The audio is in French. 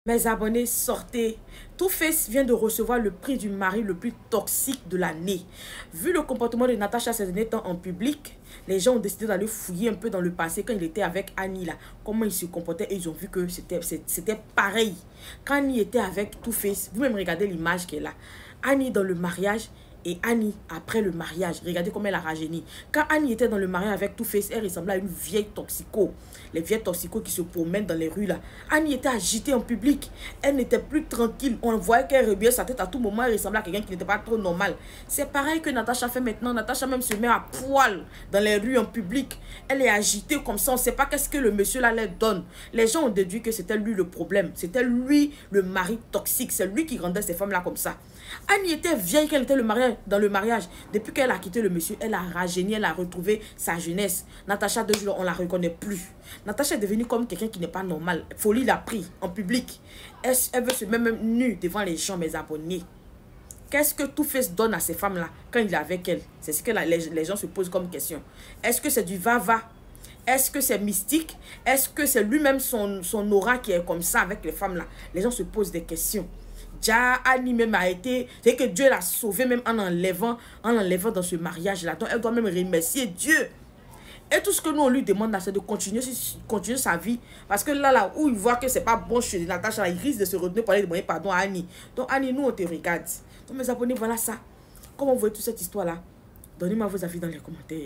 Mes abonnés, sortez. Too Faced vient de recevoir le prix du mari le plus toxique de l'année. Vu le comportement de Natacha ces derniers temps en public, les gens ont décidé d'aller fouiller un peu dans le passé quand il était avec Annie là. Comment il se comportait et ils ont vu que c'était pareil. Quand Annie était avec Too Faced, vous-même regardez l'image qu'elle a. Annie dans le mariage et Annie après le mariage. Regardez comment elle a rajeuni. Quand Annie était dans le mariage avec Too Faced, elle ressemblait à une vieille toxico. Les vieilles toxicos qui se promènent dans les rues là. Annie était agitée en public. Elle n'était plus tranquille. On voyait qu'elle remuait sa tête à tout moment. Elle ressemblait à quelqu'un qui n'était pas trop normal. C'est pareil que Natacha fait maintenant. Natacha même se met à poil dans les rues en public. Elle est agitée comme ça. On ne sait pas qu'est-ce que le monsieur là leur donne. Les gens ont déduit que c'était lui le problème. C'était lui le mari toxique. C'est lui qui rendait ces femmes là comme ça. Annie était vieille quand elle était dans le mariage. Depuis qu'elle a quitté le monsieur, elle a rajeuni, elle a retrouvé sa jeunesse. Natacha, 2 jours, on ne la reconnaît plus. Natacha est devenue comme quelqu'un qui n'est pas normal. Folie l'a pris en public. Elle veut se mettre même nue devant les gens, mes abonnés. Qu'est-ce que Too Faced donne à ces femmes-là quand il est avec elles? C'est ce que les gens se posent comme question. Est-ce que c'est du va-va? Est-ce que c'est mystique? Est-ce que c'est lui-même son aura qui est comme ça avec les femmes-là? Les gens se posent des questions. Déjà, Annie même a été... C'est que Dieu l'a sauvée même en enlevant dans ce mariage-là. Donc, elle doit même remercier Dieu. Et tout ce que nous, on lui demande, c'est de continuer sa vie. Parce que là où il voit que c'est pas bon chez Natacha, il risque de se retourner pour aller demander pardon à Annie. Donc, Annie, nous, on te regarde. Donc, mes abonnés, voilà ça. Comment vous voyez toute cette histoire-là? Donnez-moi vos avis dans les commentaires.